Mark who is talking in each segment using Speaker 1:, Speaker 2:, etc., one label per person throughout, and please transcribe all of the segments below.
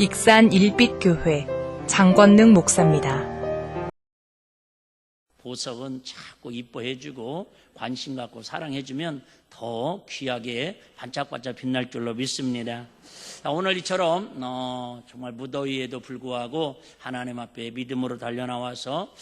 Speaker 1: 익산 일빛교회 장권능 목사입니다.
Speaker 2: 보석은 자꾸 이뻐해주고 관심 갖고 사랑해주면 더 귀하게 반짝반짝 빛날 줄로 믿습니다. 오늘 이처럼 정말 무더위에도 불구하고 하나님 앞에 믿음으로 달려나와서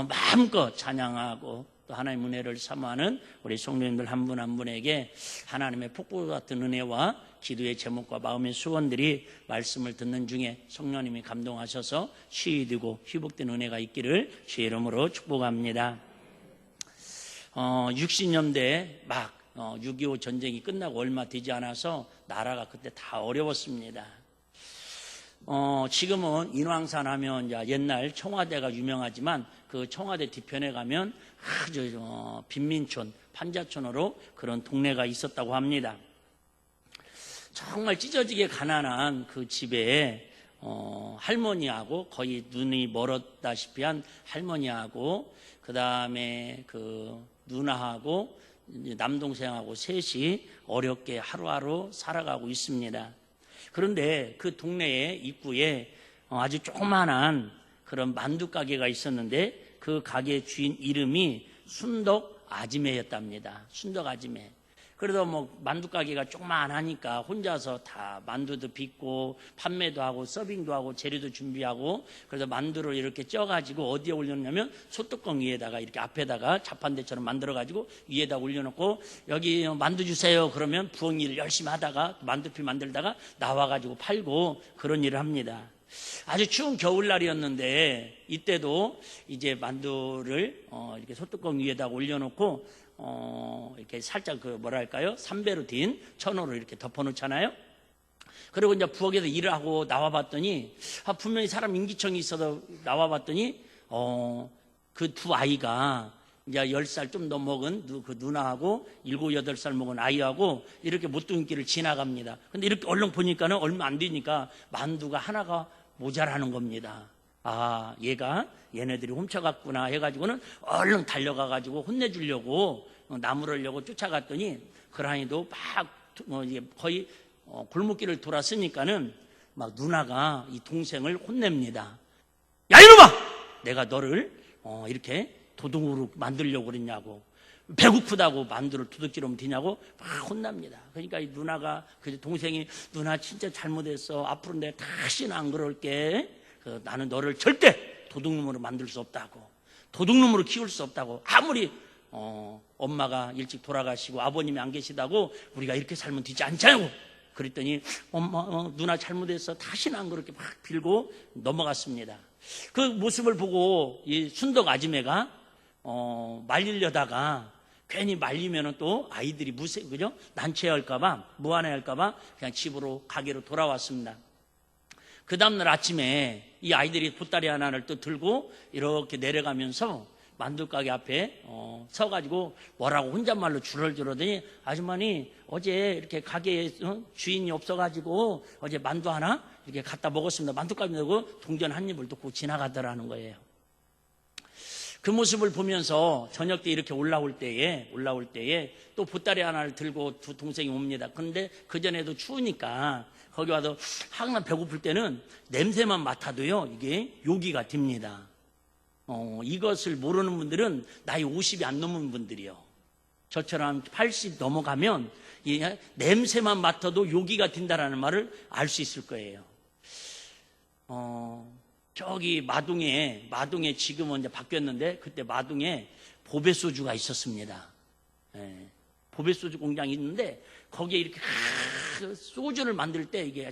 Speaker 2: 마음껏 찬양하고 또 하나님의 은혜를 사모하는 우리 성도님들 한 분 한 분에게 하나님의 폭포 같은 은혜와 기도의 제목과 마음의 소원들이 말씀을 듣는 중에 성령님이 감동하셔서 시이되고 회복된 은혜가 있기를 주의 이름으로 축복합니다. 60년대 막 6.25 전쟁이 끝나고 얼마 되지 않아서 나라가 그때 다 어려웠습니다. 지금은 인왕산 하면 옛날 청와대가 유명하지만 그 청와대 뒤편에 가면 아주 빈민촌, 판자촌으로 그런 동네가 있었다고 합니다. 정말 찢어지게 가난한 그 집에 할머니하고 거의 눈이 멀었다시피 한 할머니하고 그 다음에 그 누나하고 남동생하고 셋이 어렵게 하루하루 살아가고 있습니다. 그런데 그 동네의 입구에 아주 조그만한 그런 만두 가게가 있었는데 그 가게 주인 이름이 순덕 아지매였답니다. 순덕 아지매. 그래도 뭐 만두 가게가 조그만하니까 혼자서 다 만두도 빚고 판매도 하고 서빙도 하고 재료도 준비하고 그래서 만두를 이렇게 쪄가지고 어디에 올려놓냐면 소뚜껑 위에다가 이렇게 앞에다가 자판대처럼 만들어가지고 위에다 올려놓고 여기 만두 주세요 그러면 부엌 일을 열심히 하다가 만두피 만들다가 나와가지고 팔고 그런 일을 합니다. 아주 추운 겨울날이었는데 이때도 이제 만두를 이렇게 소뚜껑 위에다가 올려놓고 이렇게 살짝 그 뭐랄까요? 삼배로 딘 천으로 이렇게 덮어놓잖아요. 그리고 이제 부엌에서 일을 하고 나와봤더니 분명히 사람 인기청이 있어서 나와봤더니 그 두 아이가 이제 10살 좀 더 먹은 그 누나하고 7, 8살 먹은 아이하고 이렇게 모뚱이길을 지나갑니다. 근데 이렇게 얼른 보니까는 얼마 안 되니까 만두가 하나가 모자라는 겁니다. 아, 얘네들이 훔쳐갔구나 해가지고는 얼른 달려가가지고 혼내주려고 나무르려고 쫓아갔더니 그라니도 막 거의 골목길을 돌았으니까는 막 누나가 이 동생을 혼냅니다. 야 이놈아! 내가 너를 이렇게 도둑으로 만들려고 그랬냐고, 배고프다고 만두를 도둑질하면 되냐고 막 혼납니다. 그러니까 이 누나가 그 동생이 누나 진짜 잘못했어. 앞으로 내가 다시는 안 그럴게. 나는 너를 절대 도둑놈으로 만들 수 없다고, 도둑놈으로 키울 수 없다고. 아무리 엄마가 일찍 돌아가시고 아버님이 안 계시다고 우리가 이렇게 살면 되지 않냐고 그랬더니 엄마 누나 잘못했어. 다시는 안 그렇게 막 빌고 넘어갔습니다. 그 모습을 보고 이 순덕 아지매가 말리려다가 괜히 말리면은 또 아이들이 그죠? 난처해할까봐, 무안해할까봐 그냥 집으로 가게로 돌아왔습니다. 그 다음날 아침에 이 아이들이 보따리 하나를 또 들고 이렇게 내려가면서 만두가게 앞에 서가지고 뭐라고 혼잣말로 줄을 저러더니 아주머니 어제 이렇게 가게에 주인이 없어가지고 어제 만두 하나 이렇게 갖다 먹었습니다. 만두가게 내고 동전 한 입을 듣고 지나가더라는 거예요. 그 모습을 보면서 저녁 때 이렇게 올라올 때에 또 보따리 하나를 들고 두 동생이 옵니다. 그런데 그전에도 추우니까 거기 와서 항상 배고플 때는 냄새만 맡아도요 이게 요기가 됩니다. 이것을 모르는 분들은 나이 50이 안 넘은 분들이요, 저처럼 80 넘어가면 이 냄새만 맡아도 요기가 된다라는 말을 알 수 있을 거예요. 저기 마동에 지금은 이제 바뀌었는데 그때 마동에 보배소주가 있었습니다. 보배소주 공장이 있는데 거기에 이렇게 소주를 만들 때 이게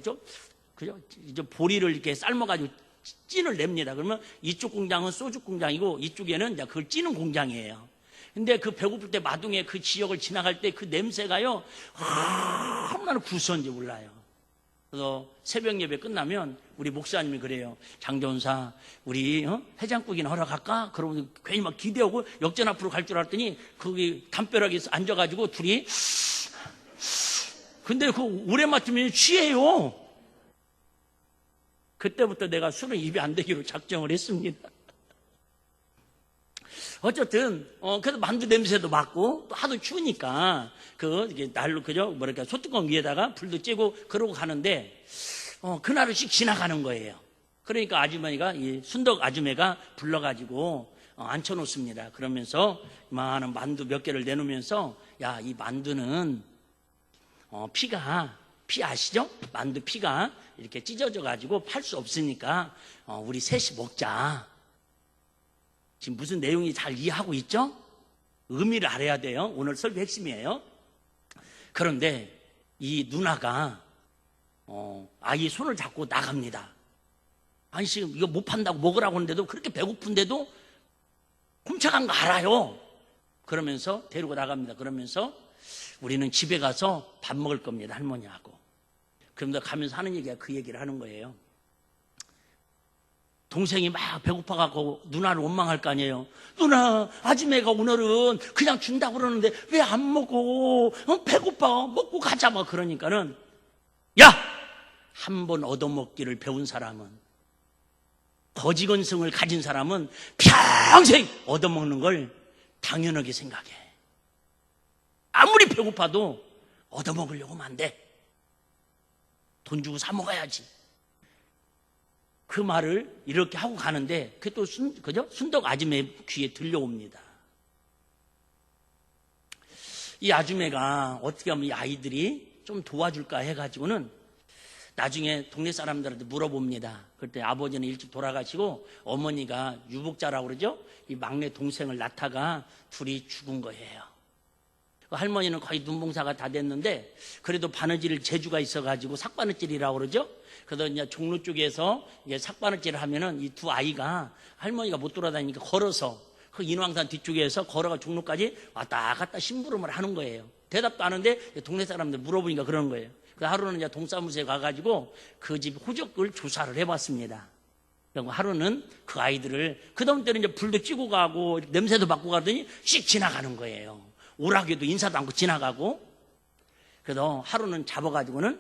Speaker 2: 그죠? 보리를 이렇게 삶아가지고 찐을 냅니다. 그러면 이쪽 공장은 소주 공장이고 이쪽에는 이제 그걸 찌는 공장이에요. 근데 그 배고플 때 마동에 그 지역을 지나갈 때 그 냄새가요 얼마나 구수한지 몰라요. 그래서 새벽 예배 끝나면 우리 목사님이 그래요. 장전사 우리 해장국이나 하러 갈까? 그러면 괜히 막 기대하고 역전 앞으로 갈 줄 알았더니 거기 담벼락에 앉아가지고 둘이 근데 그 오래 맡으면 취해요. 그때부터 내가 술은 입에 안 대기로 작정을 했습니다. 어쨌든 그래서 만두 냄새도 맡고 또 하도 추우니까 이게 날로 그죠? 소뚜껑 위에다가 불도 쬐고 그러고 가는데 그날을 씩 지나가는 거예요. 그러니까 아주머니가, 이 순덕 아주매가 불러가지고 앉혀놓습니다. 그러면서 이만한 만두 몇 개를 내놓으면서, 야, 이 만두는 피 아시죠? 만두 피가 이렇게 찢어져가지고 팔 수 없으니까 우리 셋이 먹자. 지금 무슨 내용이 잘 이해하고 있죠? 의미를 알아야 돼요. 오늘 설교 핵심이에요. 그런데 이 누나가 아이 손을 잡고 나갑니다. 아니 지금 이거 못 판다고 먹으라고 하는데도 그렇게 배고픈데도 훔쳐간 거 알아요. 그러면서 데리고 나갑니다. 그러면서 우리는 집에 가서 밥 먹을 겁니다. 할머니하고. 그러면서 가면서 하는 얘기가 그 얘기를 하는 거예요. 동생이 막 배고파갖고 누나를 원망할 거 아니에요. 누나, 아줌매가 오늘은 그냥 준다고 그러는데 왜 안 먹어? 배고파, 먹고 가자. 막 그러니까는, 야! 한 번 얻어먹기를 배운 사람은, 거지건성을 가진 사람은 평생 얻어먹는 걸 당연하게 생각해. 아무리 배고파도 얻어먹으려고 하면 안 돼. 돈 주고 사 먹어야지. 그 말을 이렇게 하고 가는데 그게 또 그죠? 순덕 아줌매 귀에 들려옵니다. 이 아줌매가 어떻게 하면 이 아이들이 좀 도와줄까 해가지고는 나중에 동네 사람들한테 물어봅니다. 그때 아버지는 일찍 돌아가시고 어머니가 유복자라고 그러죠? 이 막내 동생을 낳다가 둘이 죽은 거예요. 할머니는 거의 눈봉사가 다 됐는데 그래도 바느질 재주가 있어가지고 삭바느질이라고 그러죠? 그래서 이제 종로 쪽에서 이제 삭바느질을 하면은 이 두 아이가 할머니가 못 돌아다니니까 걸어서 그 인왕산 뒤쪽에서 걸어가 종로까지 왔다 갔다 심부름을 하는 거예요. 대답도 안 하는데 동네 사람들 물어보니까 그러는 거예요. 그 하루는 이제 동사무소에 가가지고 그 집 호적을 조사를 해봤습니다. 그리고 하루는 그 아이들을 그다음 때는 이제 불도 찌고 가고 냄새도 맡고 가더니 씩 지나가는 거예요. 오라기도 인사도 않고 지나가고. 그래서 하루는 잡아가지고는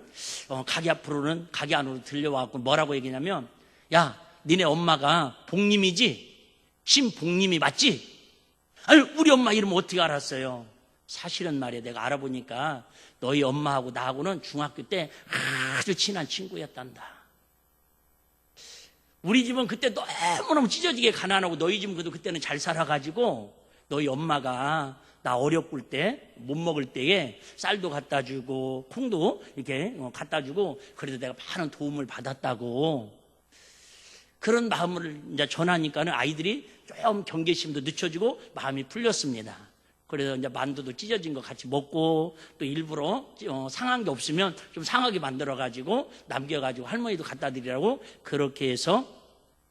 Speaker 2: 가게 앞으로는 가게 안으로 들려와갖고 뭐라고 얘기냐면, 야, 니네 엄마가 복님이지? 신복님이 맞지? 아니, 우리 엄마 이름 어떻게 알았어요? 사실은 말이야, 내가 알아보니까 너희 엄마하고 나하고는 중학교 때 아주 친한 친구였단다. 우리 집은 그때 너무너무 찢어지게 가난하고 너희 집은 그래도 그때는 잘 살아가지고 너희 엄마가 나 어렵을 때, 못 먹을 때에 쌀도 갖다 주고 콩도 이렇게 갖다 주고 그래도 내가 많은 도움을 받았다고. 그런 마음을 이제 전하니까는 아이들이 좀 경계심도 늦춰지고 마음이 풀렸습니다. 그래서 이제 만두도 찢어진 거 같이 먹고 또 일부러 상한 게 없으면 좀 상하게 만들어가지고 남겨가지고 할머니도 갖다 드리라고 그렇게 해서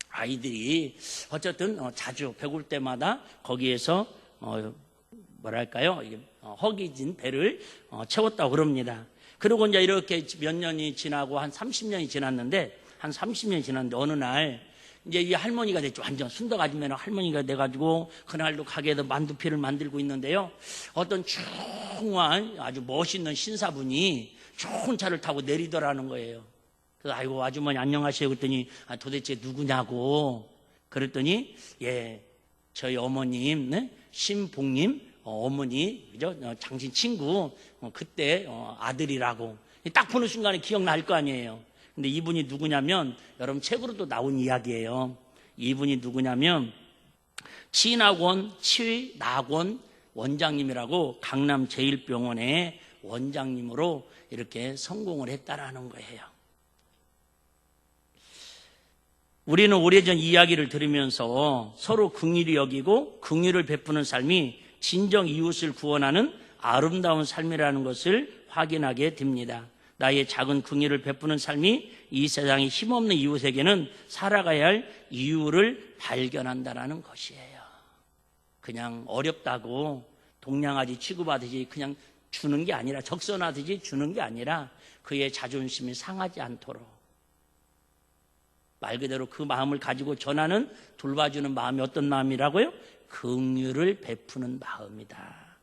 Speaker 2: 아이들이 어쨌든 자주 배고플 때마다 거기에서 뭐랄까요? 이게 허기진 배를 채웠다고 그럽니다. 그리고 이제 이렇게 몇 년이 지나고 한 30년이 지났는데 어느 날 이제 이 할머니가 됐죠. 완전 순덕 아줌매는 할머니가 돼가지고 그날도 가게에서 만두피를 만들고 있는데요. 어떤 중후한 아주 멋있는 신사분이 좋은 차를 타고 내리더라는 거예요. 그래서 아이고 아주머니 안녕하세요 그랬더니 도대체 누구냐고 그랬더니 예 저희 어머님 네? 신복님 어머니 그죠? 당신 친구 그때 아들이라고 딱 보는 순간에 기억날 거 아니에요. 근데 이분이 누구냐면 여러분 책으로도 나온 이야기예요. 이분이 누구냐면 치낙원 원장님이라고 강남 제1병원의 원장님으로 이렇게 성공을 했다라는 거예요. 우리는 오래전 이야기를 들으면서 서로 긍휼히 여기고 긍휼을 베푸는 삶이 진정 이웃을 구원하는 아름다운 삶이라는 것을 확인하게 됩니다. 나의 작은 긍휼을 베푸는 삶이 이 세상에 힘없는 이웃에게는 살아가야 할 이유를 발견한다는 것이에요. 그냥 어렵다고 동냥하지 취급하듯이 그냥 주는 게 아니라 적선하듯이 주는 게 아니라 그의 자존심이 상하지 않도록 말 그대로 그 마음을 가지고 전하는 돌봐주는 마음이 어떤 마음이라고요? 긍휼을 베푸는 마음이다.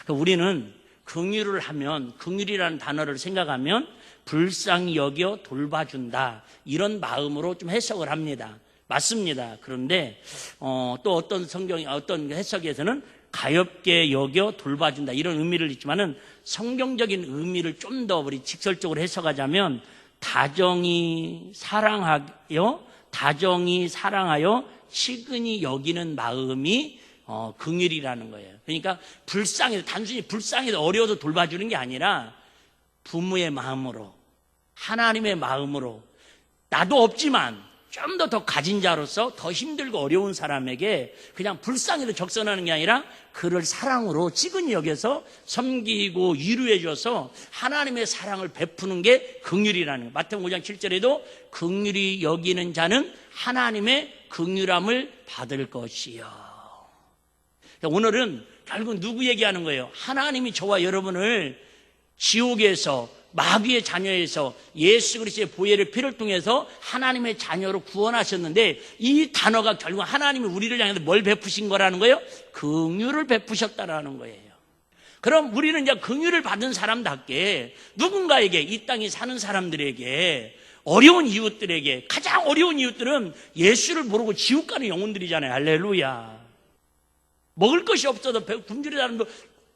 Speaker 2: 우리는 긍휼을 하면 긍휼이라는 단어를 생각하면 불쌍히 여겨 돌봐준다 이런 마음으로 좀 해석을 합니다. 맞습니다. 그런데 또 어떤 성경이 어떤 해석에서는 가엾게 여겨 돌봐준다 이런 의미를 있지만은 성경적인 의미를 좀 더 우리 직설적으로 해석하자면 다정히 사랑하여 치근히 여기는 마음이 긍휼이라는 거예요. 그러니까 단순히 불쌍해서 어려워서 돌봐주는 게 아니라 부모의 마음으로, 하나님의 마음으로, 나도 없지만 좀 더 가진 자로서 더 힘들고 어려운 사람에게 그냥 불쌍해서 적선하는 게 아니라 그를 사랑으로 지근히 여겨서 섬기고 위로해줘서 하나님의 사랑을 베푸는 게 긍휼이라는 거예요. 마태복음 5장 7절에도 긍휼히 여기는 자는 하나님의 긍휼함을 받을 것이요. 오늘은 결국 누구 얘기하는 거예요? 하나님이 저와 여러분을 지옥에서, 마귀의 자녀에서 예수 그리스도의 보혈의 피를 통해서 하나님의 자녀로 구원하셨는데, 이 단어가 결국 하나님이 우리를 향해서 뭘 베푸신 거라는 거예요? 긍휼을 베푸셨다라는 거예요. 그럼 우리는 이제 긍휼을 받은 사람답게 누군가에게, 이 땅에 사는 사람들에게, 어려운 이웃들에게, 가장 어려운 이웃들은 예수를 모르고 지옥 가는 영혼들이잖아요. 할렐루야. 먹을 것이 없어도 굶주린 사람도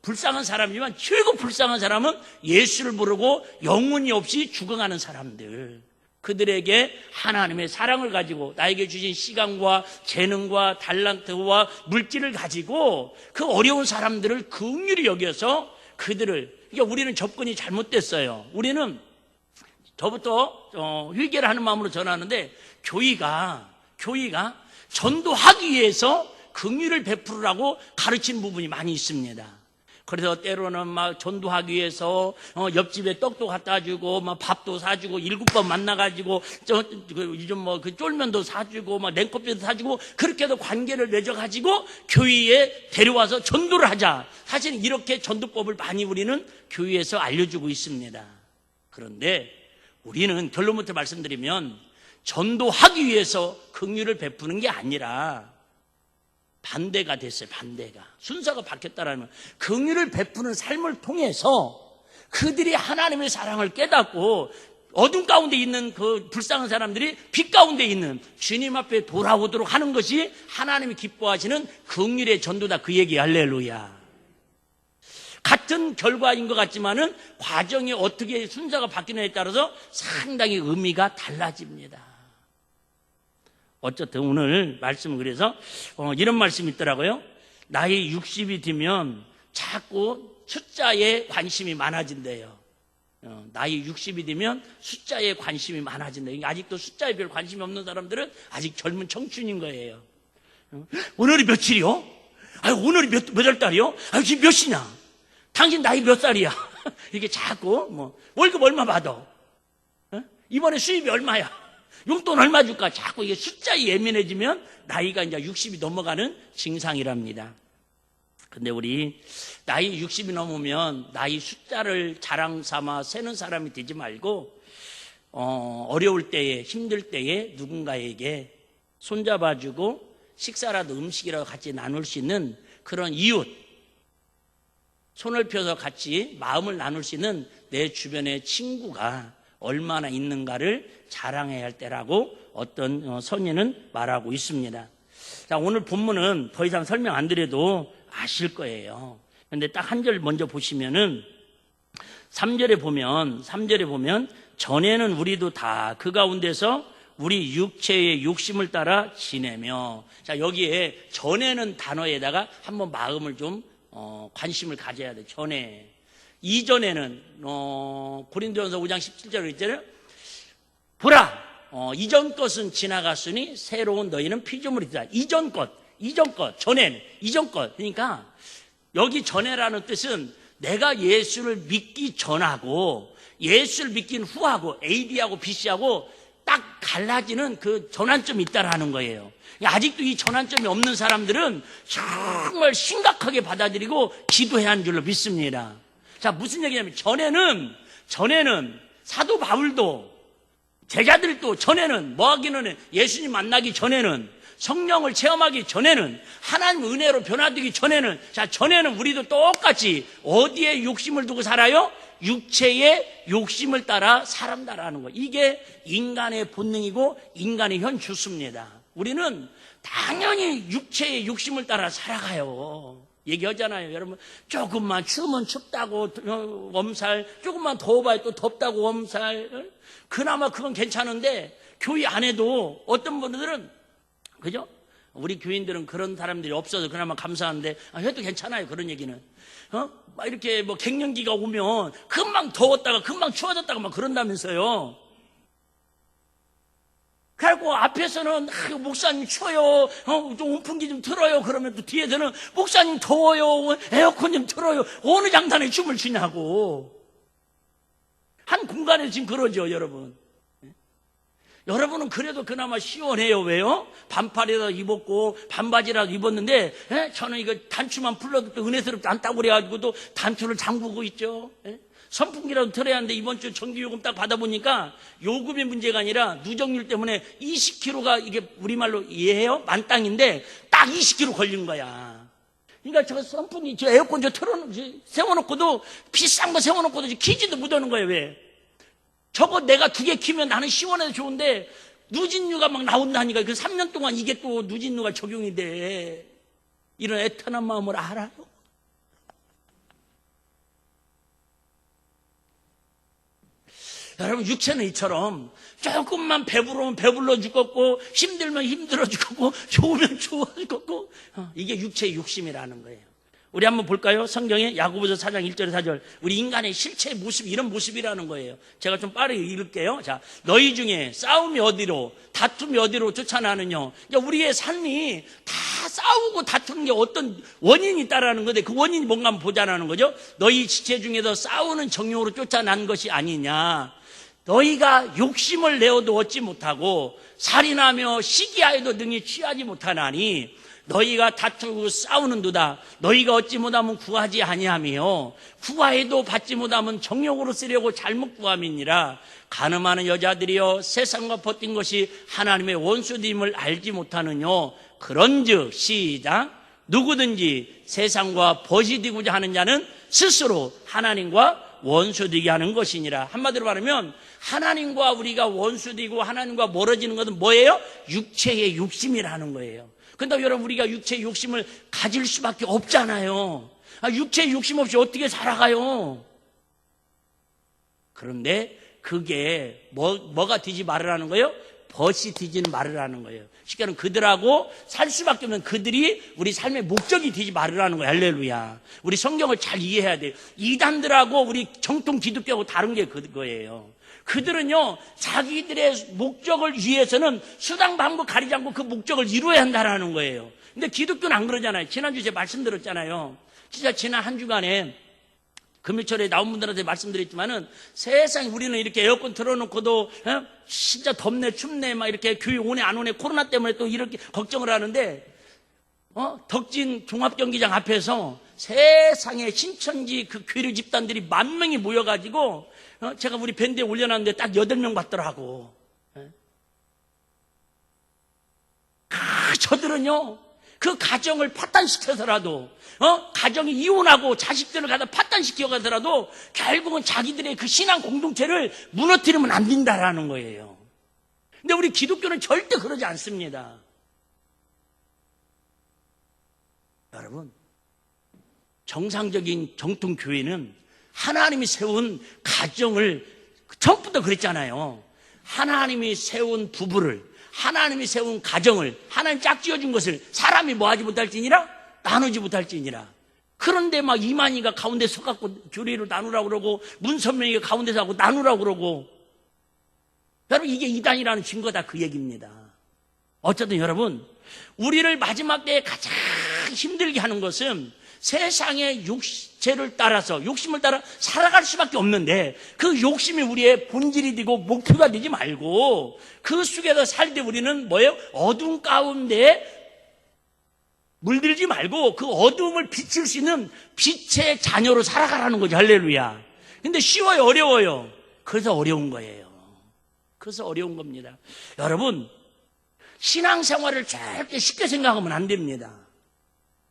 Speaker 2: 불쌍한 사람이지만 최고 불쌍한 사람은 예수를 모르고 영혼이 없이 죽어가는 사람들. 그들에게 하나님의 사랑을 가지고 나에게 주신 시간과 재능과 달란트와 물질을 가지고 그 어려운 사람들을 긍휼히 여겨서 그들을, 그러니까 우리는 접근이 잘못됐어요. 우리는 저부터 회개를 하는 마음으로 전하는데, 교회가 전도하기 위해서 긍휼을 베풀으라고 가르친 부분이 많이 있습니다. 그래서 때로는 막 전도하기 위해서 옆집에 떡도 갖다 주고 막 밥도 사주고 7번 만나가지고 요즘 뭐 그 쫄면도 사주고 막 냉커피도 사주고 그렇게도 관계를 맺어가지고 교회에 데려와서 전도를 하자. 사실은 이렇게 전도법을 많이 우리는 교회에서 알려주고 있습니다. 그런데 우리는 결론부터 말씀드리면 전도하기 위해서 긍휼을 베푸는 게 아니라 반대가 됐어요. 반대가. 순서가 바뀌었다라는, 긍휼을 베푸는 삶을 통해서 그들이 하나님의 사랑을 깨닫고 어둠 가운데 있는 그 불쌍한 사람들이 빛 가운데 있는 주님 앞에 돌아오도록 하는 것이 하나님이 기뻐하시는 긍휼의 전도다. 그 얘기. 할렐루야. 같은 결과인 것 같지만은 과정이 어떻게 순서가 바뀌느냐에 따라서 상당히 의미가 달라집니다. 어쨌든 오늘 말씀은 그래서 이런 말씀이 있더라고요. 나이 60이 되면 자꾸 숫자에 관심이 많아진대요. 나이 60이 되면 숫자에 관심이 많아진대요. 아직도 숫자에 별 관심이 없는 사람들은 아직 젊은 청춘인 거예요. 오늘이 며칠이요? 오늘이 몇 월 달이요? 지금 몇 시냐? 당신 나이 몇 살이야? 이렇게 자꾸 월급 얼마 받아? 이번에 수입이 얼마야? 용돈 얼마 줄까? 자꾸 이게 숫자에 예민해지면 나이가 이제 60이 넘어가는 증상이랍니다. 근데 우리 나이 60이 넘으면 나이 숫자를 자랑 삼아 세는 사람이 되지 말고 어려울 때에, 힘들 때에 누군가에게 손잡아주고 식사라도 음식이라도 같이 나눌 수 있는 그런 이웃, 손을 펴서 같이 마음을 나눌 수 있는 내 주변의 친구가 얼마나 있는가를 자랑해야 할 때라고 어떤 선인은 말하고 있습니다. 자, 오늘 본문은 더 이상 설명 안 드려도 아실 거예요. 그런데 딱 한 절 먼저 보시면은 3절에 보면 전에는 우리도 다 그 가운데서 우리 육체의 욕심을 따라 지내며, 자, 여기에 전에는 단어에다가 한번 마음을 좀 관심을 가져야 돼. 전에. 이전에는 고린도전서 5장 17절에 있잖아요. 보라, 이전 것은 지나갔으니 새로운 너희는 피조물이다. 이전 것, 전에는 이전 것. 그러니까 여기 전에라는 뜻은 내가 예수를 믿기 전하고 예수를 믿긴 후하고 AD하고 BC하고 딱 갈라지는 그 전환점이 있다라는 거예요. 아직도 이 전환점이 없는 사람들은 정말 심각하게 받아들이고 기도해야 하는 줄로 믿습니다. 자, 무슨 얘기냐면 전에는 사도 바울도 제자들도 전에는 뭐 하기는 예수님 만나기 전에는 성령을 체험하기 전에는 하나님 은혜로 변화되기 전에는, 자, 전에는 우리도 똑같이 어디에 욕심을 두고 살아요? 육체의 욕심을 따라 살았다라는 거. 이게 인간의 본능이고 인간의 현주소입니다. 우리는 당연히 육체의 욕심을 따라 살아가요. 얘기하잖아요. 여러분, 조금만 추우면 춥다고 엄살, 조금만 더워봐야 또 덥다고 엄살. 그나마 그건 괜찮은데 교회 안에도 어떤 분들은, 그죠? 우리 교인들은 그런 사람들이 없어서 그나마 감사한데, 해도 괜찮아요. 그런 얘기는. 막 이렇게 뭐 갱년기가 오면 금방 더웠다가 금방 추워졌다가 막 그런다면서요. 그리고 앞에서는 목사님 추워요, 좀 온풍기 좀 틀어요. 그러면 또 뒤에서는 목사님 더워요, 에어컨 좀 틀어요. 어느 장단에 춤을 추냐고. 한 공간에서 지금 그러죠, 여러분. 여러분은 그래도 그나마 시원해요. 왜요? 반팔이라도 입었고 반바지라도 입었는데, 저는 이거 단추만 풀러도 또 은혜스럽지 않다고 그래가지고 또 단추를 잠그고 있죠. 선풍기라도 틀어야 하는데 이번 주 전기요금 딱 받아보니까 요금의 문제가 아니라 누적률 때문에 20kg가, 이게 우리말로 이해해요? 만땅인데 딱 20kg 걸린 거야. 그러니까 저 선풍기, 저 에어컨 세워놓고도, 비싼 거 세워놓고도 키지도 못하는 거예요. 왜? 저거 내가 2개 키면 나는 시원해서 좋은데 누진류가 막 나온다니까. 그 3년 동안 이게 또 누진류가 적용이 돼. 이런 애타는 마음을 알아요? 여러분, 육체는 이처럼 조금만 배부르면 배불러 죽겠고, 힘들면 힘들어 죽겠고, 좋으면 좋아 죽겠고, 이게 육체의 욕심이라는 거예요. 우리 한번 볼까요? 성경에 야고보서 4장 1절에 4절. 우리 인간의 실체의 모습, 이런 모습이라는 거예요. 제가 좀 빠르게 읽을게요. 자, 너희 중에 싸움이 어디로, 다툼이 어디로 쫓아나느냐. 그러니까 우리의 삶이 다 싸우고 다투는 게 어떤 원인이 있다라는 건데, 그 원인이 뭔가 한번 보자라는 거죠. 너희 지체 중에서 싸우는 정욕으로 쫓아난 것이 아니냐. 너희가 욕심을 내어도 얻지 못하고 살인하며 시기하여도 능히 취하지 못하나니 너희가 다투고 싸우는도다. 너희가 얻지 못하면 구하지 아니하며 구하여도 받지 못하면 정욕으로 쓰려고 잘못 구함이니라. 간음하는 여자들이여 세상과 버틴 것이 하나님의 원수됨을 알지 못하느냐. 그런즉 시작. 누구든지 세상과 벗이 되고자 하는 자는 스스로 하나님과 원수되게 하는 것이니라. 한마디로 말하면 하나님과 우리가 원수되고 하나님과 멀어지는 것은 뭐예요? 육체의 욕심이라는 거예요. 근데 여러분, 우리가 육체의 욕심을 가질 수밖에 없잖아요. 육체의 욕심 없이 어떻게 살아가요? 그런데 그게 뭐가 되지 말으라는 거예요? 벗이 되지는 말으라는 거예요. 쉽게 말하면 그들하고 살 수밖에 없는, 그들이 우리 삶의 목적이 되지 말으라는 거예요. 할렐루야. 우리 성경을 잘 이해해야 돼요. 이단들하고 우리 정통 기독교하고 다른 게 그거예요. 그들은요, 자기들의 목적을 위해서는 수당 방법 가리지 않고 그 목적을 이루어야 한다는 거예요. 근데 기독교는 안 그러잖아요. 지난주에 제가 말씀드렸잖아요. 진짜 지난 한 주간에 금요철에 나온 분들한테 말씀드렸지만은, 세상에 우리는 이렇게 에어컨 틀어놓고도 진짜 덥네 춥네 막 이렇게 교회 오네 안 오네 코로나 때문에 또 이렇게 걱정을 하는데, 덕진 종합경기장 앞에서 세상에 신천지 그 교류 집단들이 10,000명이 모여가지고, 제가 우리 밴드에 올려놨는데 딱 8명 받더라고. 저들은요, 그 가정을 파탄시켜서라도, 가정이 이혼하고 자식들을 갖다 파탄시켜가더라도 결국은 자기들의 그 신앙 공동체를 무너뜨리면 안 된다라는 거예요. 근데 우리 기독교는 절대 그러지 않습니다. 여러분, 정상적인 정통 교회는 하나님이 세운 가정을, 처음부터 그랬잖아요. 하나님이 세운 부부를, 하나님이 세운 가정을, 하나님 짝지어준 것을 사람이 뭐하지 못할지니라? 나누지 못할지니라. 그런데 막 이만희가 가운데 서갖고 교리를 나누라고 그러고, 문선명이가 가운데서 하고 나누라고 그러고. 여러분, 이게 이단이라는 증거다, 그 얘기입니다. 어쨌든 여러분, 우리를 마지막 때에 가장 힘들게 하는 것은 세상의 육체를 따라서, 욕심을 따라 살아갈 수밖에 없는데, 그 욕심이 우리의 본질이 되고 목표가 되지 말고, 그 속에서 살 때 우리는 뭐예요? 어두운 가운데 물들지 말고 그 어두움을 비칠 수 있는 빛의 자녀로 살아가라는 거죠. 할렐루야. 근데 쉬워요? 어려워요? 그래서 어려운 거예요. 그래서 어려운 겁니다. 여러분, 신앙생활을 절대 쉽게 생각하면 안 됩니다.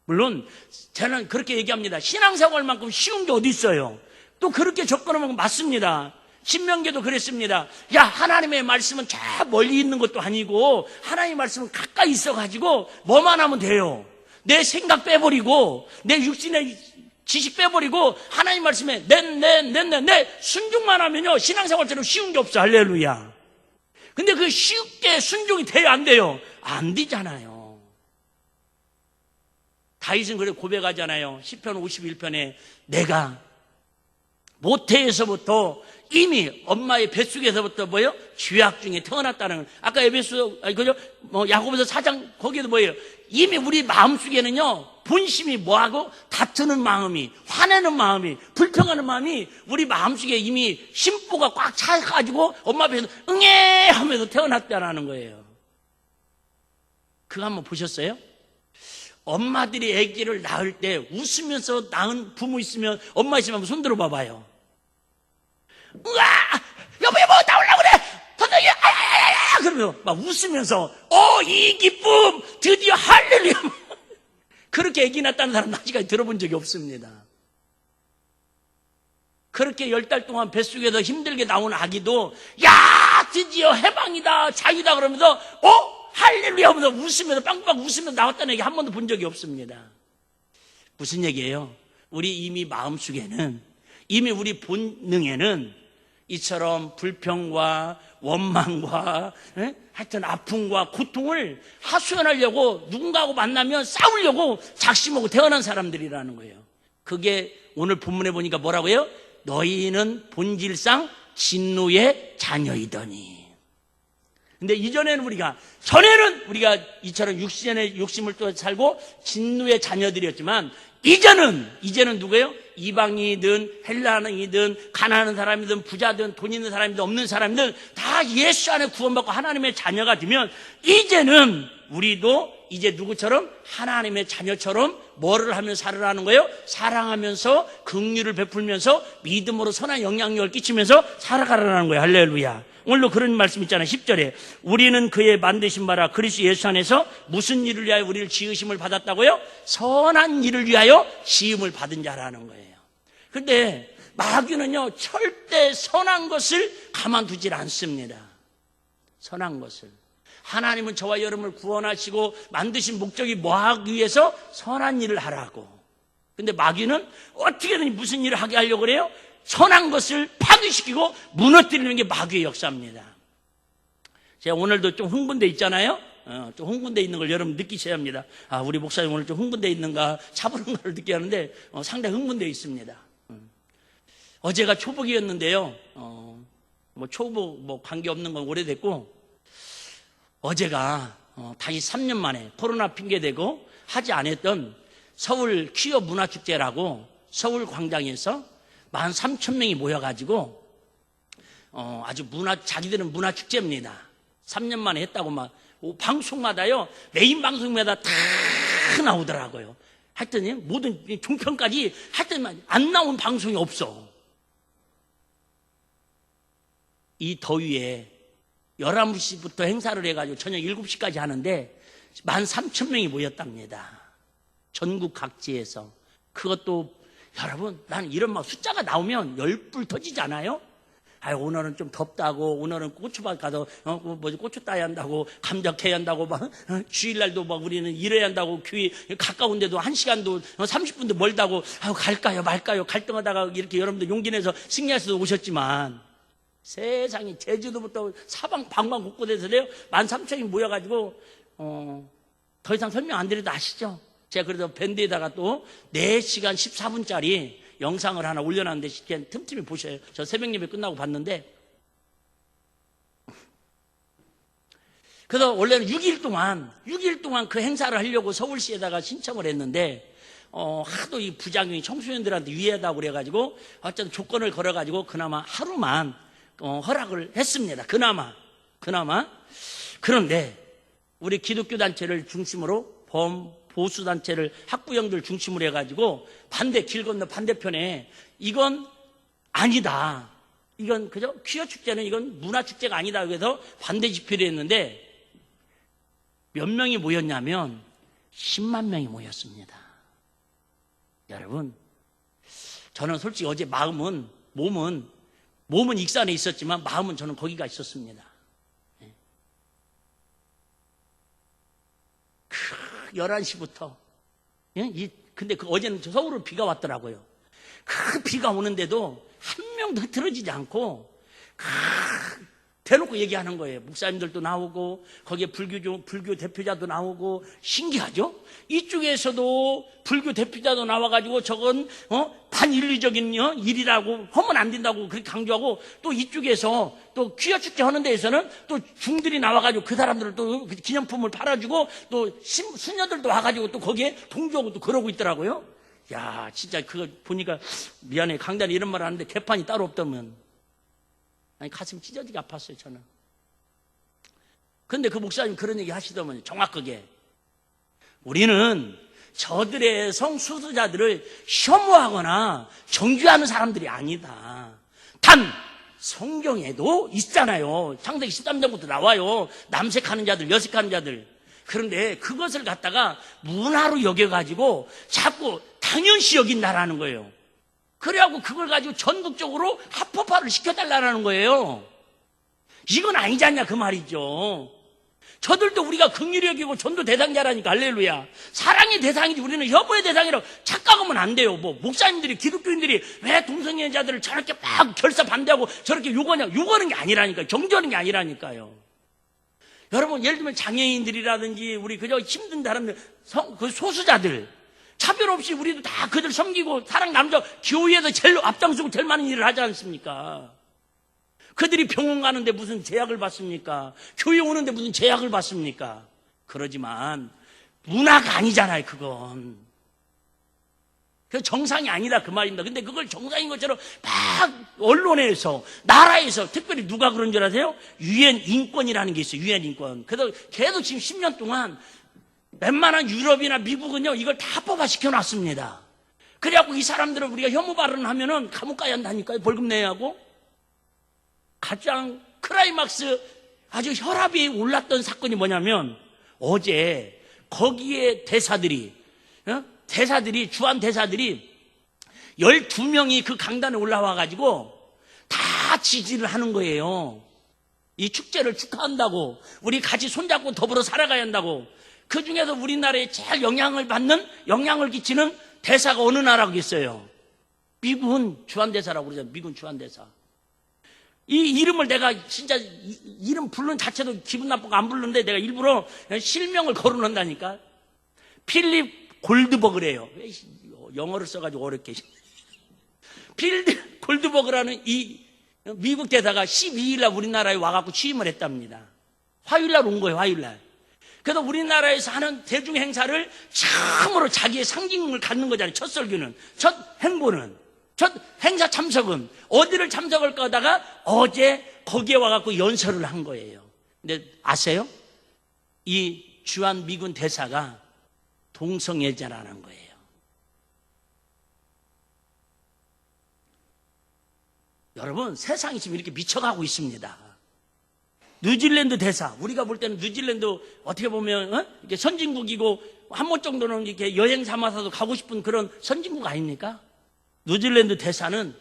Speaker 2: 물론 저는 그렇게 얘기합니다. 신앙생활만큼 쉬운 게 어디 있어요? 또 그렇게 접근하면 맞습니다. 신명기도 그랬습니다. 야, 하나님의 말씀은 저 멀리 있는 것도 아니고 하나님의 말씀은 가까이 있어가지고 뭐만 하면 돼요. 내 생각 빼버리고 내 육신의 지식 빼버리고 하나님 말씀에 내 순종만 하면요 신앙생활처럼 쉬운 게 없어. 할렐루야. 근데 그 쉽게 순종이 돼요 안 돼요? 안 되잖아요. 다윗은 그래 고백하잖아요. 시편 51편에 내가 모태에서부터 이미 엄마의 뱃속에서부터 뭐예요? 죄악 중에 태어났다는 걸. 아까 에베소 그죠? 야고보서 4장 거기에도 뭐예요? 이미 우리 마음속에는요 본심이 뭐하고 다투는 마음이, 화내는 마음이, 불평하는 마음이 우리 마음속에 이미 심보가 꽉 차가지고 엄마 배에서 응애 하면서 태어났다라는 거예요. 그거 한번 보셨어요? 엄마들이 아기를 낳을 때 웃으면서 낳은 부모 있으면 엄마 있으면 한번 손 들어 봐봐요. 우와 여보 나오려고 그래 선생님 그러면 막 웃으면서 이 기쁨 드디어 할렐루야 그렇게 아기 낳았다는 사람 아직까지 들어본 적이 없습니다. 그렇게 10달 동안 뱃속에서 힘들게 나온 아기도 야 드디어 해방이다 자유다 그러면서 할렐루야 하면서 웃으면서 빵빵 웃으면서 나왔다는 얘기 한 번도 본 적이 없습니다. 무슨 얘기예요? 우리 이미 마음속에는 이미 우리 본능에는 이처럼 불평과 원망과 하여튼 아픔과 고통을 하소연하려고 누군가하고 만나면 싸우려고 작심하고 태어난 사람들이라는 거예요. 그게 오늘 본문에 보니까 뭐라고요? 너희는 본질상 진노의 자녀이더니. 근데 전에는 우리가 이처럼 육신의 욕심을 또 살고 진노의 자녀들이었지만 이제는 누구예요? 이방인이든 헬라인이든 가난한 사람이든 부자든 돈 있는 사람이든 없는 사람이든 다 예수 안에 구원받고 하나님의 자녀가 되면 이제는 우리도 이제 누구처럼 하나님의 자녀처럼 뭐를 하며 살으라는 거예요? 사랑하면서 긍휼을 베풀면서 믿음으로 선한 영향력을 끼치면서 살아가라는 거예요. 할렐루야. 오늘도 그런 말씀 있잖아요. 10절에 우리는 그의 만드신 바라 그리스도 예수 안에서 무슨 일을 위하여 우리를 지으심을 받았다고요? 선한 일을 위하여 지음을 받은 자라는 거예요. 그런데 마귀는요 절대 선한 것을 가만두질 않습니다. 선한 것을. 하나님은 저와 여러분을 구원하시고 만드신 목적이 뭐하기 위해서? 선한 일을 하라고. 근데 마귀는 어떻게든 무슨 일을 하게 하려고 그래요? 선한 것을 파괴시키고 무너뜨리는 게 마귀의 역사입니다. 제가 오늘도 좀 흥분돼 있잖아요. 좀 흥분돼 있는 걸 여러분 느끼셔야 합니다. 우리 목사님 오늘 좀 흥분돼 있는가 차분한 걸 느끼는데 상당히 흥분돼 있습니다. 어제가 초복이었는데요. 초복 관계없는 건 오래됐고 어제가 다시 3년 만에 코로나 핑계대고 하지 않았던 서울 퀴어 문화축제라고 서울 광장에서 13,000명이 모여가지고 아주 자기들은 문화축제입니다. 3년 만에 했다고 막 방송마다요 메인 방송마다 다 나오더라고요. 하여튼 모든 종편까지 하여튼 안 나온 방송이 없어. 이 더위에 11시부터 행사를 해가지고 저녁 7시까지 하는데 13,000명이 모였답니다. 전국 각지에서. 그것도 여러분 나는 이런 막 숫자가 나오면 열불 터지지 않아요? 오늘은 좀 덥다고 오늘은 고추밭 가서 고추 따야 한다고 감자 캐야 한다고 막 주일날도 막 우리는 일해야 한다고 교회 가까운데도 1시간도 30분도 멀다고 갈까요 말까요 갈등하다가 이렇게 여러분들 용기 내서 승리하셔서 오셨지만 세상에 제주도부터 사방 방방 곳곳에서요 13,000이 모여가지고 더 이상 설명 안 드려도 아시죠? 제가 그래서 밴드에다가 또 4시간 14분짜리 영상을 하나 올려놨는데 그냥 틈틈이 보셔요. 저 새벽 예배 끝나고 봤는데 그래서 원래는 6일 동안 그 행사를 하려고 서울시에다가 신청을 했는데 하도 이 부장이 청소년들한테 유해하다고 그래가지고 어쨌든 조건을 걸어가지고 그나마 하루만 허락을 했습니다. 그나마. 그런데 우리 기독교 단체를 중심으로 보수단체를 학부형들 중심으로 해가지고 길 건너 반대편에 이건 아니다. 이건 그죠? 퀴어 축제는 이건 문화축제가 아니다. 그래서 반대 집회를 했는데 몇 명이 모였냐면 10만 명이 모였습니다. 여러분, 저는 솔직히 어제 몸은 익산에 있었지만 마음은 저는 거기가 있었습니다. 11시부터 예? 근데 어제는 서울로 비가 왔더라고요. 그 비가 오는데도 한 명도 흐트러지지 않고 대놓고 얘기하는 거예요. 목사님들도 나오고 거기에 불교 대표자도 나오고 신기하죠? 이쪽에서도 불교 대표자도 나와가지고 저건 반인류적인 일이라고 하면 안 된다고 그렇게 강조하고, 또 이쪽에서 또 귀화 축제 하는 데에서는 또 중들이 나와가지고 그 사람들을 또 기념품을 팔아주고, 또 수녀들도 와가지고 또 거기에 동조하고 또 그러고 있더라고요. 야, 진짜 그거 보니까 미안해. 강단에 이런 말 하는데 개판이 따로 없다면 아니, 가슴이 찢어지게 아팠어요, 저는. 그런데 그 목사님 그런 얘기 하시더만요, 정확하게. 우리는 저들의 성수수자들을 혐오하거나 정죄하는 사람들이 아니다. 단 성경에도 있잖아요. 창세기 13장부터 나와요. 남색하는 자들, 여색하는 자들. 그런데 그것을 갖다가 문화로 여겨가지고 자꾸 당연시 여긴다라는 거예요. 그래갖고 그걸 가지고 전국적으로 합법화를 시켜달라는 거예요. 이건 아니지 않냐 그 말이죠. 저들도 우리가 긍휼히 여기고 전도 대상자라니까. 할렐루야. 사랑의 대상이지 우리는 혐오의 대상이라고 착각하면 안 돼요. 목사님들이, 기독교인들이 왜 동성애자들을 저렇게 막 결사 반대하고 저렇게 욕하는 게 아니라니까요. 정죄하는 게 아니라니까요. 여러분, 예를 들면 장애인들이라든지 우리 그저 힘든 사람들, 그 소수자들, 차별 없이 우리도 다 그들 섬기고 사랑 남자 교회에서 제일 앞장서고 제일 많은 일을 하지 않습니까? 그들이 병원 가는데 무슨 제약을 받습니까? 교회 오는데 무슨 제약을 받습니까? 그러지만 문화가 아니잖아요, 그건. 그 정상이 아니다 그 말입니다. 근데 그걸 정상인 것처럼 막 언론에서, 나라에서, 특별히 누가 그런 줄 아세요? 유엔 인권이라는 게 있어요. 유엔 인권. 그래서 계속 지금 10년 동안 웬만한 유럽이나 미국은요, 이걸 다 합법화 시켜놨습니다. 그래갖고 이 사람들은 우리가 혐오 발언을 하면은 감옥 가야 한다니까요. 벌금 내야 하고. 가장 크라이막스 아주 혈압이 올랐던 사건이 뭐냐면, 어제 거기에 대사들이 주한 대사들이 12명이 그 강단에 올라와가지고 다 지지를 하는 거예요. 이 축제를 축하한다고, 우리 같이 손잡고 더불어 살아가야 한다고. 그 중에서 우리나라에 제일 영향을 끼치는 대사가 어느 나라고 있어요? 미군 주한대사라고 그러잖아요. 미군 주한대사. 이 이름을 내가 진짜 이름 부르는 자체도 기분 나쁘고 안 부르는데 내가 일부러 실명을 거론한다니까. 필립 골드버그래요. 영어를 써가지고 어렵게. 필립 골드버그라는 이 미국 대사가 12일날 우리나라에 와갖고 취임을 했답니다. 화요일날 온 거예요, 화요일날. 그래서 우리나라에서 하는 대중 행사를 처음으로 자기의 상징을 갖는 거잖아요. 첫 설교는, 첫 행보는, 첫 행사 참석은 어디를 참석할 거다가 어제 거기에 와갖고 연설을 한 거예요. 근데 아세요? 이 주한 미군 대사가 동성애자라는 거예요. 여러분, 세상이 지금 이렇게 미쳐가고 있습니다. 뉴질랜드 대사, 우리가 볼 때는 뉴질랜드 어떻게 보면 이렇게 선진국이고 한 번 정도는 이렇게 여행 삼아서도 가고 싶은 그런 선진국 아닙니까? 뉴질랜드 대사는,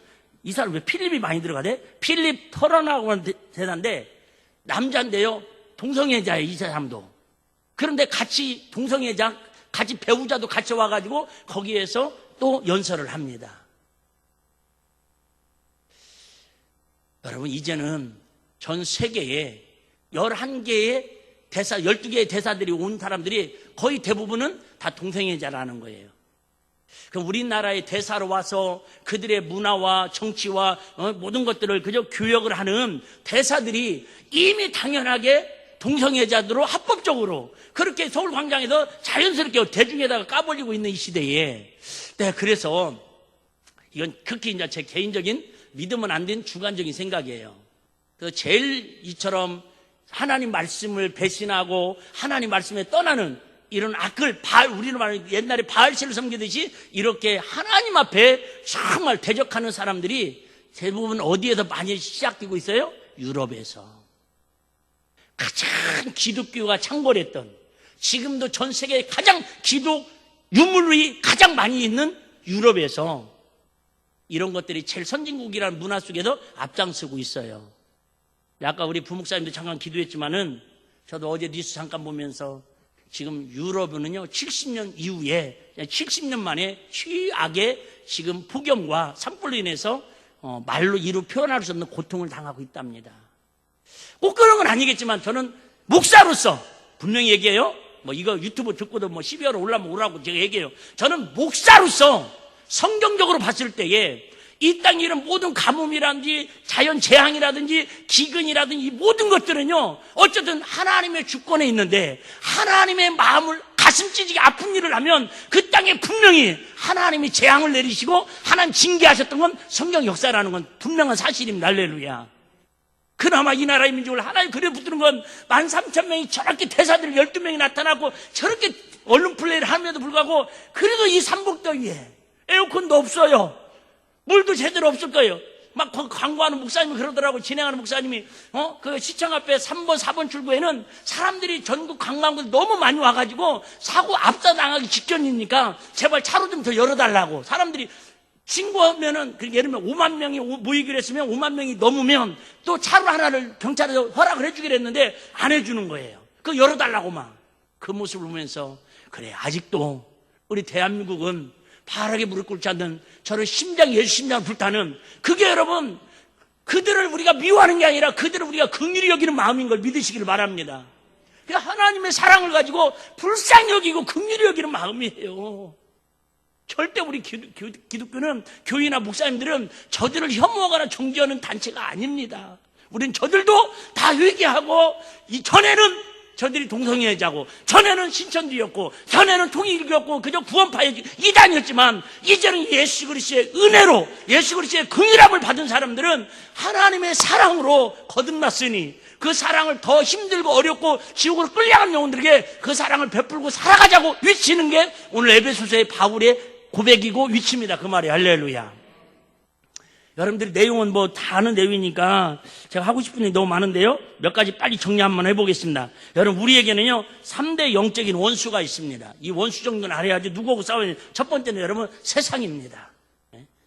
Speaker 2: 이 사람 왜 필립이 많이 들어가대? 필립 터런하고 하는 대사인데 남자인데요, 동성애자예요, 이 사람도. 그런데 같이 동성애자, 같이 배우자도 같이 와가지고 거기에서 또 연설을 합니다. 여러분, 이제는 전 세계에 11개의 대사, 12개의 대사들이 온 사람들이 거의 대부분은 다 동성애자라는 거예요. 그럼 우리나라의 대사로 와서 그들의 문화와 정치와 모든 것들을 그저 교역을 하는 대사들이 이미 당연하게 동성애자들로 합법적으로 그렇게 서울광장에서 자연스럽게 대중에다가 까버리고 있는 이 시대에, 그래서 이건 극히 이제 제 개인적인 믿으면 안 된 주관적인 생각이에요. 그래서 제일 이처럼 하나님 말씀을 배신하고 하나님 말씀에 떠나는 이런 악을, 우리는 말하는 옛날에 바알신을 섬기듯이 이렇게 하나님 앞에 정말 대적하는 사람들이 대부분 어디에서 많이 시작되고 있어요? 유럽에서. 가장 기독교가 창궐했던, 지금도 전 세계에 가장 기독 유물이 가장 많이 있는 유럽에서 이런 것들이 제일 선진국이라는 문화 속에서 앞장서고 있어요. 아까 우리 부목사님도 잠깐 기도했지만은 저도 어제 뉴스 잠깐 보면서 지금 유럽은요 70년 이후에 70년 만에 최악의 지금 폭염과 산불로 인해서 말로 이루 표현할 수 없는 고통을 당하고 있답니다. 꼭 그런 건 아니겠지만 저는 목사로서 분명히 얘기해요. 뭐 이거 유튜브 듣고도 뭐 12월에 올라면 오라고 제가 얘기해요. 저는 목사로서 성경적으로 봤을 때에 이 땅에 이런 모든 가뭄이라든지 자연 재앙이라든지 기근이라든지 이 모든 것들은요 어쨌든 하나님의 주권에 있는데 하나님의 마음을 가슴 찢게 아픈 일을 하면 그 땅에 분명히 하나님이 재앙을 내리시고 하나님 징계하셨던 건 성경 역사라는 건 분명한 사실입니다. 할렐루야. 그나마 이 나라의 민족을 하나님 그래 붙드는 건 13,000명이 저렇게 대사들 12명이 나타나고 저렇게 언론 플레이를 함에도 불구하고 그래도 이 삼복더위에 에어컨도 없어요. 물도 제대로 없을 거예요. 막 광고하는 목사님이 그러더라고. 진행하는 목사님이 그 시청 앞에 3번 4번 출구에는 사람들이 전국 관광객들 너무 많이 와가지고 사고 압사당하기 직전이니까 제발 차로 좀 더 열어달라고. 사람들이 신고하면은 예를 들면 5만 명이 모이기로 했으면 5만 명이 넘으면 또 차로 하나를 경찰에 허락을 해주기로 했는데 안 해주는 거예요. 그거 열어달라고 막. 그 모습을 보면서 그래 아직도 우리 대한민국은 바르게 무릎 꿇지 않는 저런 예수 심장을 불타는 그게 여러분 그들을 우리가 미워하는 게 아니라 그들을 우리가 긍휼히 여기는 마음인 걸 믿으시기를 바랍니다. 그러니까 하나님의 사랑을 가지고 불쌍히 여기고 긍휼히 여기는 마음이에요. 절대 우리 기독교는 교회나 목사님들은 저들을 혐오하거나 정죄하는 단체가 아닙니다. 우리는 저들도 다 회개하고 전에는 저들이 동성애자고 전에는 신천지였고 전에는 통일교였고 그저 구원파의 이단이었지만 이제는 예수 그리스도의 은혜로 예수 그리스도의 긍휼함을 받은 사람들은 하나님의 사랑으로 거듭났으니 그 사랑을 더 힘들고 어렵고 지옥으로 끌려가는 영혼들에게 그 사랑을 베풀고 살아가자고 외치는 게 오늘 에베소서의 바울의 고백이고 위치입니다. 그 말이 할렐루야. 여러분들이 내용은 뭐 다 아는 내용이니까 제가 하고 싶은 얘기 너무 많은데요. 몇 가지 빨리 정리 한번 해보겠습니다. 여러분 우리에게는요 3대 영적인 원수가 있습니다. 이 원수 정도는 알아야지 누구하고 싸우냐. 첫 번째는 여러분 세상입니다.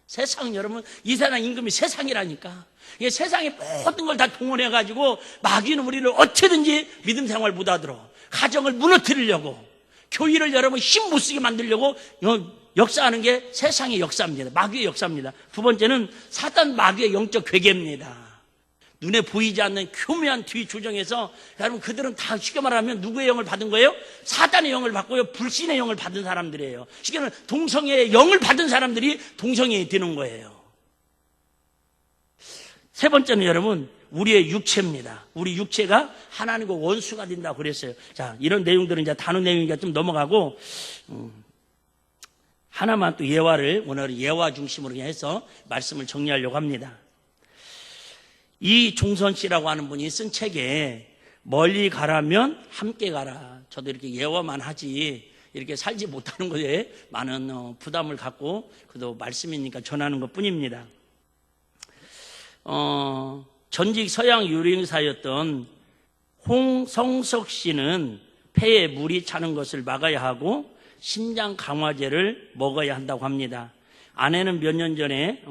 Speaker 2: 세상 여러분 이 세상 임금이 세상이라니까. 이게 세상의 모든 걸 다 동원해가지고 마귀는 우리를 어떻게든지 믿음 생활 못하도록 가정을 무너뜨리려고 교회를 여러분 힘 못 쓰게 만들려고 역사하는 게 세상의 역사입니다. 마귀의 역사입니다. 두 번째는 사단 마귀의 영적 괴계입니다. 눈에 보이지 않는 교묘한 뒤 조정에서 여러분 그들은 다 쉽게 말하면 누구의 영을 받은 거예요? 사단의 영을 받고요. 불신의 영을 받은 사람들이에요. 쉽게 말하면 동성애의 영을 받은 사람들이 동성애에 드는 거예요. 세 번째는 여러분 우리의 육체입니다. 우리 육체가 하나님과 원수가 된다고 그랬어요. 자, 이런 내용들은 이제 다른 내용이니까 좀 넘어가고 하나만 또 예화를 오늘 예화 중심으로 해서 말씀을 정리하려고 합니다. 이종선 씨라고 하는 분이 쓴 책에 멀리 가라면 함께 가라. 저도 이렇게 예화만 하지 이렇게 살지 못하는 것에 많은 부담을 갖고 그래도 말씀이니까 전하는 것뿐입니다. 전직 서양 유령사였던 홍성석 씨는 폐에 물이 차는 것을 막아야 하고 심장 강화제를 먹어야 한다고 합니다. 아내는 몇 년 전에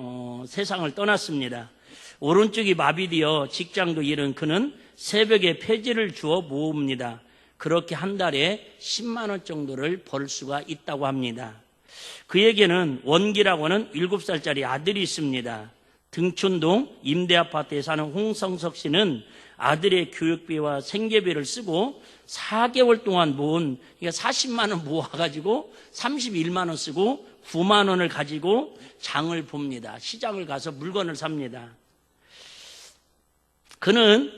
Speaker 2: 세상을 떠났습니다. 오른쪽이 마비되어 직장도 잃은 그는 새벽에 폐지를 주어 모읍니다. 그렇게 한 달에 10만 원 정도를 벌 수가 있다고 합니다. 그에게는 원기라고 하는 7살짜리 아들이 있습니다. 등촌동 임대아파트에 사는 홍성석 씨는 아들의 교육비와 생계비를 쓰고 4개월 동안 모은 40만 원 모아가지고 31만 원 쓰고 9만 원을 가지고 장을 봅니다. 시장을 가서 물건을 삽니다. 그는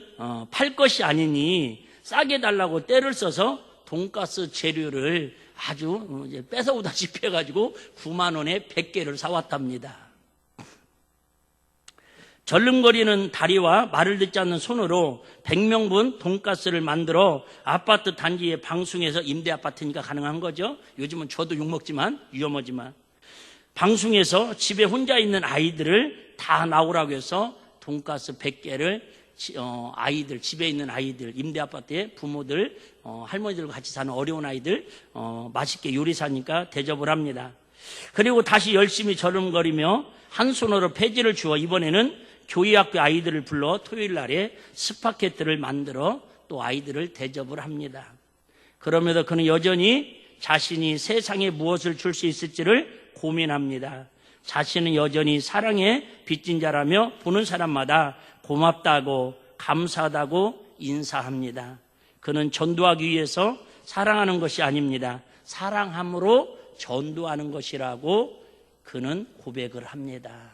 Speaker 2: 팔 것이 아니니 싸게 달라고 떼를 써서 돈가스 재료를 아주 뺏어오다시피 해가지고 9만 원에 100개를 사왔답니다. 절름거리는 다리와 말을 듣지 않는 손으로 100명분 돈가스를 만들어 아파트 단지에 방송해서 임대 아파트니까 가능한 거죠. 요즘은 저도 욕먹지만 위험하지만 방송해서 집에 혼자 있는 아이들을 다 나오라고 해서 돈가스 100개를 아이들 집에 있는 아이들 임대 아파트에 부모들 할머니들과 같이 사는 어려운 아이들 맛있게 요리사니까 대접을 합니다. 그리고 다시 열심히 절름거리며 한 손으로 폐지를 주어 이번에는 교회학교 아이들을 불러 토요일 날에 스파게티를 만들어 또 아이들을 대접을 합니다. 그럼에도 그는 여전히 자신이 세상에 무엇을 줄 수 있을지를 고민합니다. 자신은 여전히 사랑의 빚진 자라며 보는 사람마다 고맙다고 감사하다고 인사합니다. 그는 전도하기 위해서 사랑하는 것이 아닙니다. 사랑함으로 전도하는 것이라고 그는 고백을 합니다.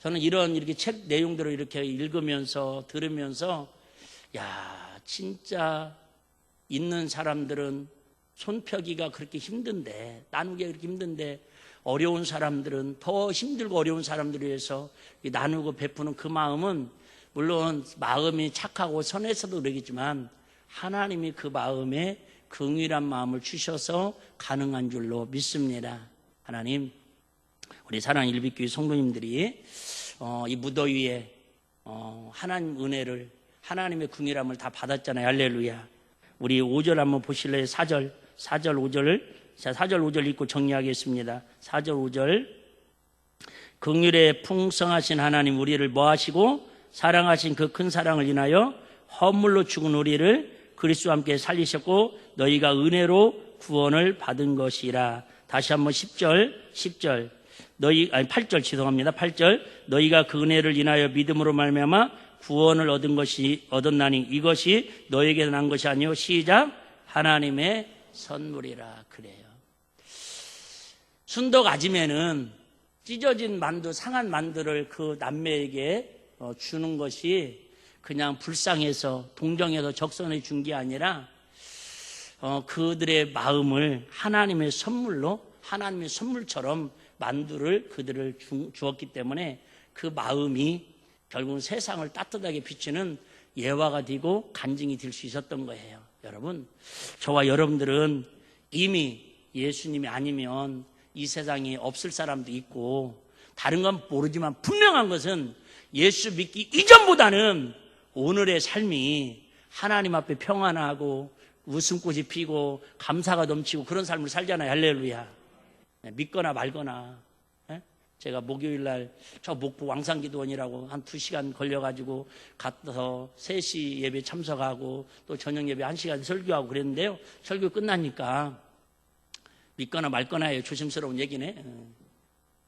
Speaker 2: 저는 이렇게 책 내용들을 이렇게 읽으면서 들으면서 진짜 있는 사람들은 손펴기가 그렇게 힘든데, 나누기가 그렇게 힘든데, 어려운 사람들은 더 힘들고 어려운 사람들을 위해서 나누고 베푸는 그 마음은 물론 마음이 착하고 선해서도 그러겠지만 하나님이 그 마음에 긍휼한 마음을 주셔서 가능한 줄로 믿습니다. 하나님, 우리 사랑하는 일빛교회 성도님들이 이 무더위에 하나님 은혜를, 하나님의 긍휼함을 다 받았잖아요. 할렐루야. 우리 5절 한번 보실래요? 4절 5절을, 자, 4절 5절 읽고 정리하겠습니다. 4절 5절. 긍휼에 풍성하신 하나님, 우리를 뭐하시고 사랑하신 그 큰 사랑을 인하여 허물로 죽은 우리를 그리스도와 함께 살리셨고 너희가 은혜로 구원을 받은 것이라. 다시 한번 10절 8절 죄송합니다. 8절. 너희가 그 은혜를 인하여 믿음으로 말미암아 구원을 얻었나니 이것이 너에게 난 것이 아니요 시작 하나님의 선물이라. 그래요. 순덕 아침에는 찢어진 만두, 상한 만두를 그 남매에게 주는 것이 그냥 불쌍해서 동정해서 적선해 준 게 아니라 그들의 마음을 하나님의 선물로, 하나님의 선물처럼 만두를 그들을 주었기 때문에 그 마음이 결국은 세상을 따뜻하게 비추는 예화가 되고 간증이 될 수 있었던 거예요. 여러분, 저와 여러분들은 이미 예수님이 아니면 이 세상에 없을 사람도 있고 다른 건 모르지만 분명한 것은 예수 믿기 이전보다는 오늘의 삶이 하나님 앞에 평안하고 웃음꽃이 피고 감사가 넘치고 그런 삶을 살잖아요. 할렐루야. 믿거나 말거나. 제가 목요일날 저 목포 왕산기도원이라고 한 2시간 걸려가지고 가서 3시 예배 참석하고 또 저녁 예배 1시간 설교하고 그랬는데요. 설교 끝나니까 믿거나 말거나의 조심스러운 얘기네.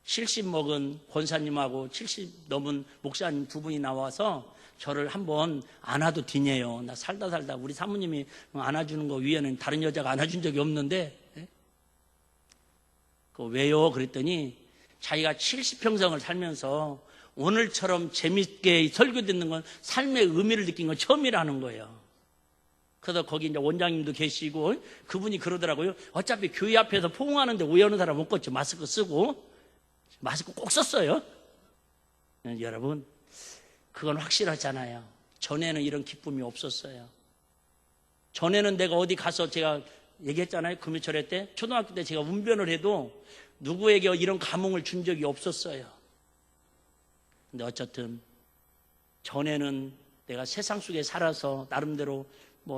Speaker 2: 70 먹은 권사님하고 70 넘은 목사님 두 분이 나와서 저를 한번 안아도 디네요. 나 살다 우리 사모님이 안아주는 거 위에는 다른 여자가 안아준 적이 없는데 왜요? 그랬더니 자기가 70평생을 살면서 오늘처럼 재밌게 설교 듣는 건 삶의 의미를 느낀 건 처음이라는 거예요. 그래서 거기 이제 원장님도 계시고 그분이 그러더라고요. 어차피 교회 앞에서 포옹하는데 오해하는 사람 없겠죠. 마스크 쓰고. 마스크 꼭 썼어요. 여러분, 그건 확실하잖아요. 전에는 이런 기쁨이 없었어요. 전에는 내가 어디 가서 제가 얘기했잖아요. 금요철회 때. 초등학교 때 제가 운변을 해도 누구에게 이런 감흥을 준 적이 없었어요. 근데 어쨌든 전에는 내가 세상 속에 살아서 나름대로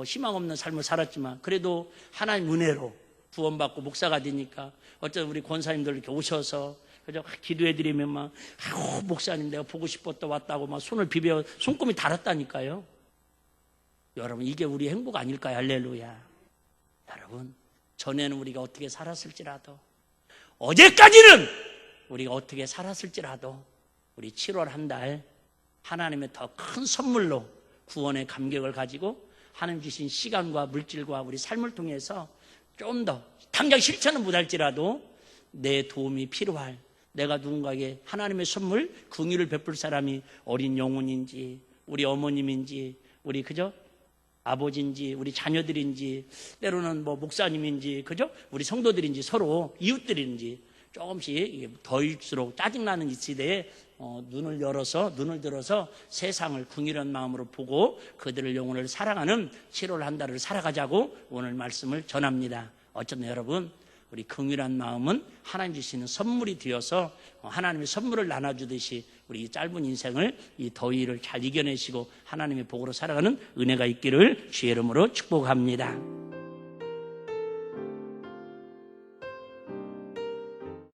Speaker 2: 희망 없는 삶을 살았지만 그래도 하나님 은혜로 구원받고 목사가 되니까 어쨌든 우리 권사님들 이렇게 오셔서 그저 기도해드리면 목사님 내가 보고 싶었다 왔다고 막 손을 비벼 손금이 달았다니까요. 여러분, 이게 우리 행복 아닐까요? 할렐루야. 여러분, 전에는 우리가 어떻게 살았을지라도, 어제까지는 우리가 어떻게 살았을지라도 우리 7월 한 달 하나님의 더 큰 선물로 구원의 감격을 가지고 하나님 주신 시간과 물질과 우리 삶을 통해서 좀 더 당장 실천은 못할지라도 내 도움이 필요할, 내가 누군가에게 하나님의 선물, 긍휼을 베풀 사람이 어린 영혼인지 우리 어머님인지 우리 그죠? 아버지인지 우리 자녀들인지 때로는 목사님인지 그죠? 우리 성도들인지 서로 이웃들인지 조금씩 더일수록 짜증나는 이 시대에 눈을 들어서 세상을 긍휼한 마음으로 보고 그들을 영혼을 사랑하는 7월 한 달을 살아가자고 오늘 말씀을 전합니다. 어쨌든 여러분, 우리 긍휼한 마음은 하나님 주시는 선물이 되어서 하나님의 선물을 나눠주듯이 우리 이 짧은 인생을 이 더위를 잘 이겨내시고 하나님의 복으로 살아가는 은혜가 있기를 주의 이름으로 축복합니다.